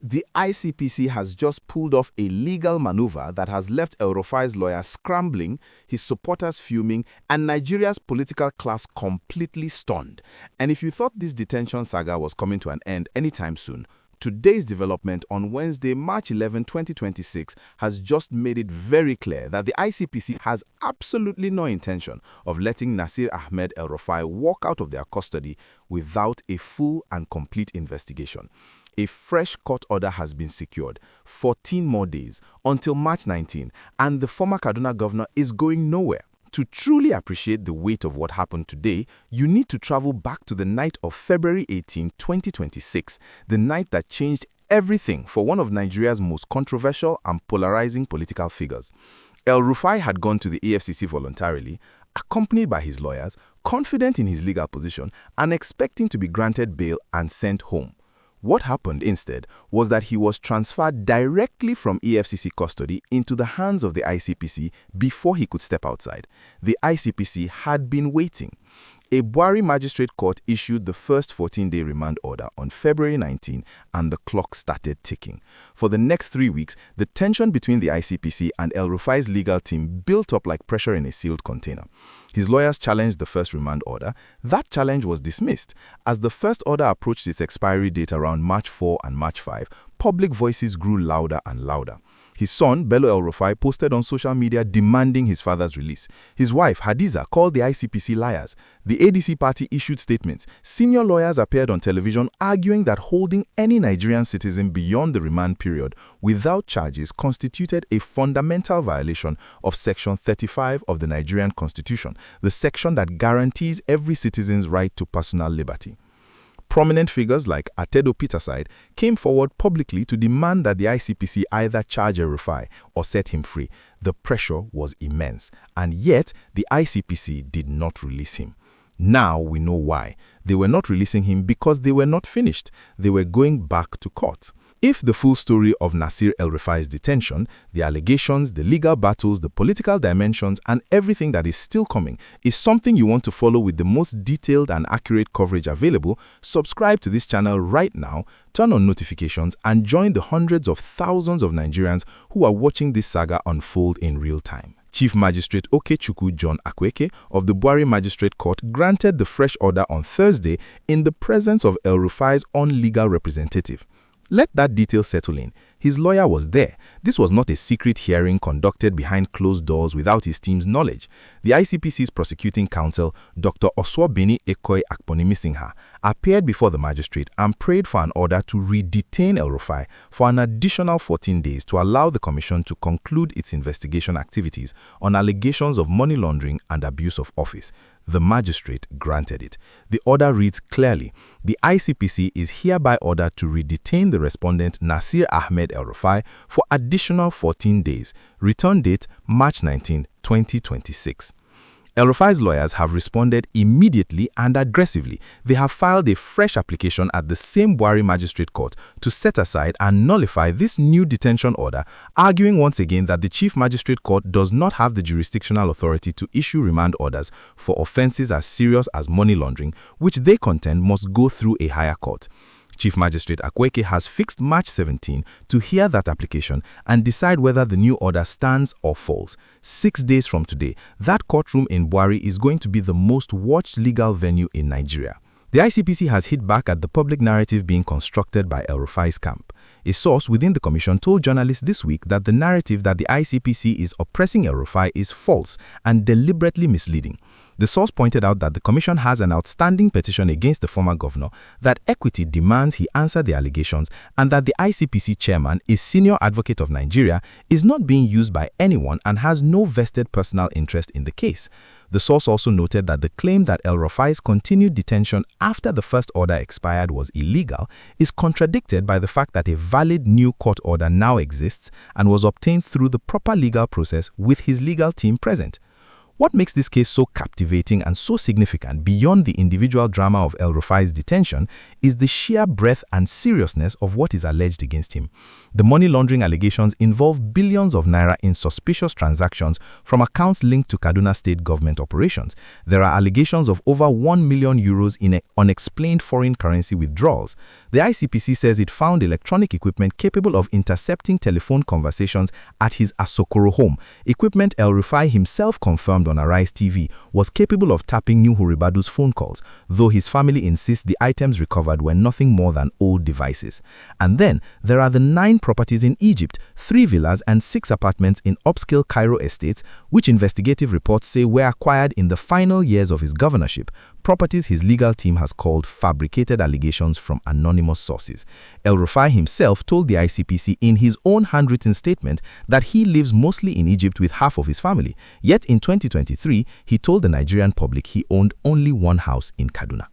The ICPC has just pulled off a legal maneuver that has left El-Rufai's lawyer scrambling, his supporters fuming, and Nigeria's political class completely stunned. And if you thought this detention saga was coming to an end anytime soon, today's development on Wednesday, March 11, 2026, has just made it very clear that the ICPC has absolutely no intention of letting Nasir Ahmed El-Rufai walk out of their custody without a full and complete investigation. A fresh court order has been secured, 14 more days, until March 19, and the former Kaduna governor is going nowhere. To truly appreciate the weight of what happened today, you need to travel back to the night of February 18, 2026, the night that changed everything for one of Nigeria's most controversial and polarizing political figures. El-Rufai had gone to the EFCC voluntarily, accompanied by his lawyers, confident in his legal position, and expecting to be granted bail and sent home. What happened instead was that he was transferred directly from EFCC custody into the hands of the ICPC before he could step outside. The ICPC had been waiting. A Bwari magistrate court issued the first 14-day remand order on February 19, and the clock started ticking. For the next 3 weeks, the tension between the ICPC and El-Rufai's legal team built up like pressure in a sealed container. His lawyers challenged the first remand order. That challenge was dismissed. As the first order approached its expiry date around March 4 and March 5, public voices grew louder and louder. His son, Bello El-Rufai, posted on social media demanding his father's release. His wife, Hadiza, called the ICPC liars. The ADC party issued statements. Senior lawyers appeared on television arguing that holding any Nigerian citizen beyond the remand period without charges constituted a fundamental violation of Section 35 of the Nigerian Constitution, the section that guarantees every citizen's right to personal liberty. Prominent figures like Atedo Peterside came forward publicly to demand that the ICPC either charge El-Rufai or set him free. The pressure was immense, and yet the ICPC did not release him. Now we know why. They were not releasing him because they were not finished. They were going back to court. If the full story of Nasir El-Rufai's detention, the allegations, the legal battles, the political dimensions, and everything that is still coming is something you want to follow with the most detailed and accurate coverage available, subscribe to this channel right now, turn on notifications, and join the hundreds of thousands of Nigerians who are watching this saga unfold in real time. Chief Magistrate Okechukwu John Akweke of the Bwari Magistrate Court granted the fresh order on Thursday in the presence of El-Rufai's own legal representative. Let that detail settle in. His lawyer was there. This was not a secret hearing conducted behind closed doors without his team's knowledge. The ICPC's prosecuting counsel, Dr. Oswabini Ekoi Akponimisinha, appeared before the magistrate and prayed for an order to re-detain El-Rufai for an additional 14 days to allow the commission to conclude its investigation activities on allegations of money laundering and abuse of office. The magistrate granted it. The order reads clearly, the ICPC is hereby ordered to re-detain the respondent Nasir Ahmed El-Rufai for additional 14 days. Return date March 19, 2026. El-Rufai's lawyers have responded immediately and aggressively. They have filed a fresh application at the same Bwari Magistrate Court to set aside and nullify this new detention order, arguing once again that the Chief Magistrate Court does not have the jurisdictional authority to issue remand orders for offenses as serious as money laundering, which they contend must go through a higher court. Chief Magistrate Akweke has fixed March 17 to hear that application and decide whether the new order stands or falls. 6 days from today, that courtroom in Bwari is going to be the most watched legal venue in Nigeria. The ICPC has hit back at the public narrative being constructed by El-Rufai's camp. A source within the commission told journalists this week that the narrative that the ICPC is oppressing El-Rufai is false and deliberately misleading. The source pointed out that the commission has an outstanding petition against the former governor, that equity demands he answer the allegations, and that the ICPC chairman, a senior advocate of Nigeria, is not being used by anyone and has no vested personal interest in the case. The source also noted that the claim that El-Rufai's continued detention after the first order expired was illegal is contradicted by the fact that a valid new court order now exists and was obtained through the proper legal process with his legal team present. What makes this case so captivating and so significant beyond the individual drama of El-Rufai's detention is the sheer breadth and seriousness of what is alleged against him. The money laundering allegations involve billions of naira in suspicious transactions from accounts linked to Kaduna state government operations. There are allegations of over 1 million euros in unexplained foreign currency withdrawals. The ICPC says it found electronic equipment capable of intercepting telephone conversations at his Asokoro home. Equipment El-Rufai himself confirmed on Arise TV was capable of tapping Nuhu Ribadu's phone calls, though his family insists the items recovered were nothing more than old devices. And then there are the 9 properties in Egypt, 3 villas and 6 apartments in upscale Cairo estates, which investigative reports say were acquired in the final years of his governorship, properties his legal team has called fabricated allegations from anonymous sources. El-Rufai himself told the ICPC in his own handwritten statement that he lives mostly in Egypt with half of his family, yet in 2023, he told the Nigerian public he owned only one house in Kaduna.